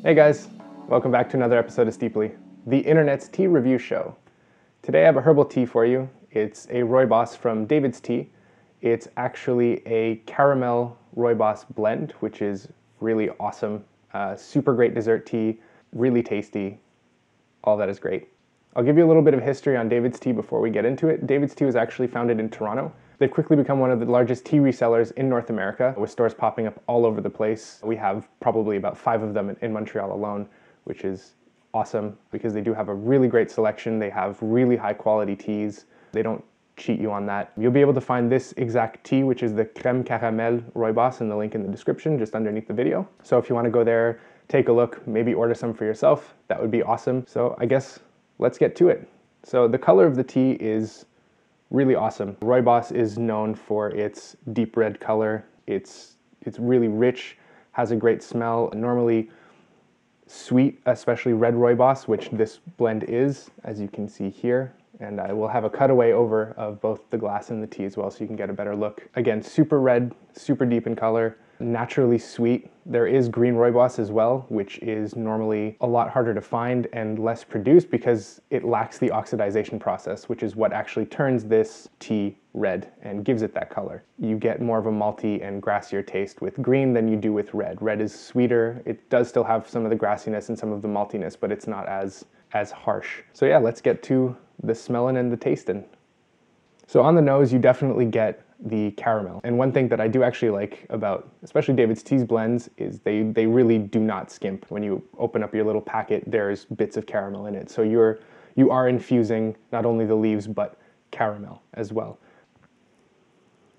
Hey guys, welcome back to another episode of Steeply, the internet's tea review show. Today I have a herbal tea for you. It's a Rooibos from David's Tea. It's actually a caramel Rooibos blend, which is really awesome. Super great dessert tea, really tasty. All that is great. I'll give you a little bit of history on David's Tea before we get into it. David's Tea was actually founded in Toronto. They've quickly become one of the largest tea resellers in North America, with stores popping up all over the place. We have probably about 5 of them in Montreal alone, which is awesome because they do have a really great selection. They have really high quality teas. They don't cheat you on that. You'll be able to find this exact tea, which is the Creme Caramel Rooibos, in the link in the description just underneath the video. So if you want to go there, take a look, maybe order some for yourself, that would be awesome. So I guess let's get to it. So the color of the tea is really awesome. Rooibos is known for its deep red color. It's really rich, has a great smell. Normally sweet, especially red Rooibos, which this blend is, as you can see here. And I will have a cutaway over of both the glass and the tea as well, so you can get a better look. Again, super red, super deep in color, naturally sweet. There is green Rooibos as well, which is normally a lot harder to find and less produced because it lacks the oxidization process, which is what actually turns this tea red and gives it that color. You get more of a malty and grassier taste with green than you do with red. Red is sweeter. It does still have some of the grassiness and some of the maltiness, but it's not as harsh. So yeah, let's get to the smelling and the tasting. So on the nose, you definitely get the caramel. And one thing that I do actually like about, especially David's Tea's blends, is they really do not skimp. When you open up your little packet, there's bits of caramel in it. So you are infusing not only the leaves, but caramel as well.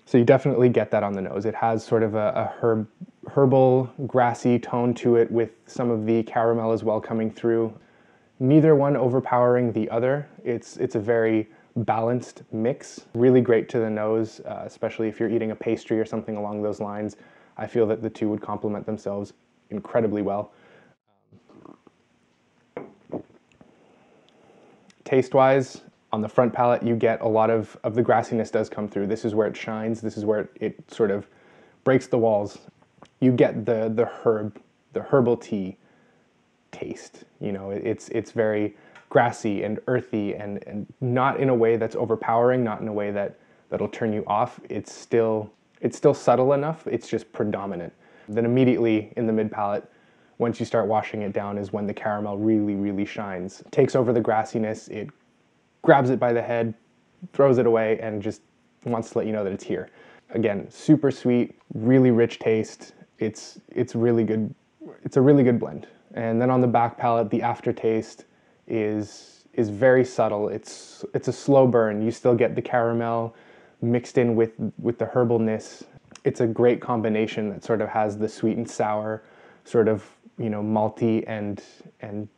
So you definitely get that on the nose. It has sort of a herbal, grassy tone to it with some of the caramel as well coming through. Neither one overpowering the other. It's a very balanced mix. Really great to the nose, especially if you're eating a pastry or something along those lines. I feel that the two would complement themselves incredibly well. Taste-wise, on the front palate, you get a lot of the grassiness does come through. This is where it shines. This is where it sort of breaks the walls. You get the herbal tea taste. You know, it's very grassy and earthy and not in a way that's overpowering, not in a way that'll turn you off. It's still subtle enough, it's just predominant. Then immediately in the mid palate, once you start washing it down, is when the caramel really shines. It takes over the grassiness, it grabs it by the head, throws it away, and just wants to let you know that it's here. Again, super sweet, really rich taste. It's really good. It's a really good blend. And then on the back palate, the aftertaste is very subtle. It's a slow burn. You still get the caramel mixed in with the herbalness. It's a great combination that sort of has the sweet and sour, sort of, you know, malty and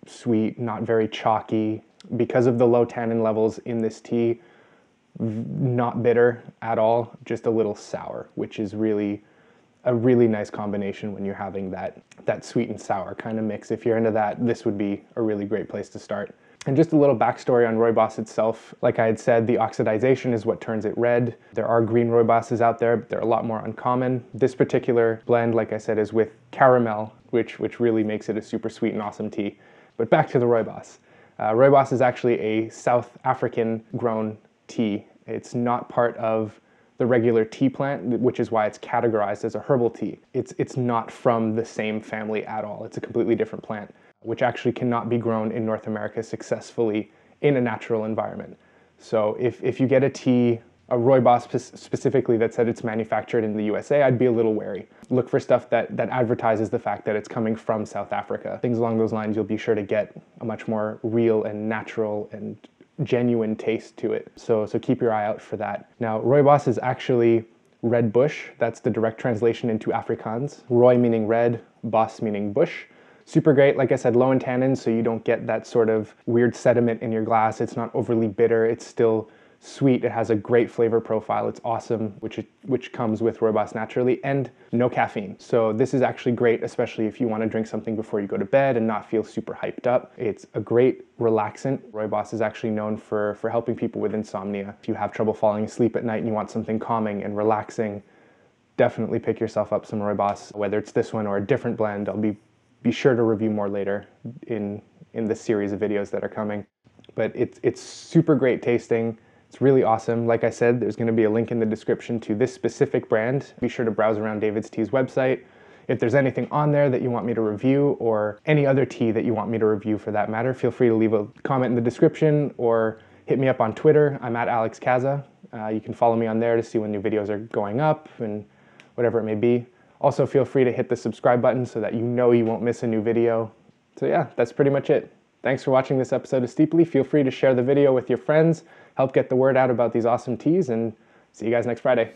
sweet, not very chalky. Because of the low tannin levels in this tea, not bitter at all, just a little sour, which is really a really nice combination when you're having that sweet and sour kind of mix. If you're into that, this would be a really great place to start. And just a little backstory on Rooibos itself. Like I had said, the oxidization is what turns it red. There are green Rooiboses out there, but they're a lot more uncommon. This particular blend, like I said, is with caramel, which really makes it a super sweet and awesome tea. But back to the Rooibos. Rooibos is actually a South African grown tea. It's not part of the regular tea plant, which is why it's categorized as a herbal tea. It's not from the same family at all. It's a completely different plant, which actually cannot be grown in North America successfully in a natural environment. So if you get a tea, a Rooibos specifically, that said it's manufactured in the USA, I'd be a little wary. Look for stuff that advertises the fact that it's coming from South Africa. Things along those lines, you'll be sure to get a much more real and natural and genuine taste to it. So keep your eye out for that. Now, Rooibos is actually red bush. That's the direct translation into Afrikaans. Rooi meaning red, bos meaning bush. Super great, like I said, low in tannins, so you don't get that sort of weird sediment in your glass. It's not overly bitter. It's still sweet. It has a great flavor profile. It's awesome, which comes with Rooibos naturally, and no caffeine. So this is actually great, especially if you want to drink something before you go to bed and not feel super hyped up. It's a great relaxant. Rooibos is actually known for helping people with insomnia. If you have trouble falling asleep at night and you want something calming and relaxing, definitely pick yourself up some Rooibos. Whether it's this one or a different blend, I'll be be sure to review more later in this series of videos that are coming. But it's super great tasting. It's really awesome. Like I said, there's going to be a link in the description to this specific brand. Be sure to browse around DAVIDsTEA's website. If there's anything on there that you want me to review, or any other tea that you want me to review for that matter, feel free to leave a comment in the description or hit me up on Twitter. I'm at Alex Kaza. You can follow me on there to see when new videos are going up and whatever it may be. Also, feel free to hit the subscribe button so that you know you won't miss a new video. So yeah, that's pretty much it. Thanks for watching this episode of Steeply. Feel free to share the video with your friends, help get the word out about these awesome teas, and see you guys next Friday.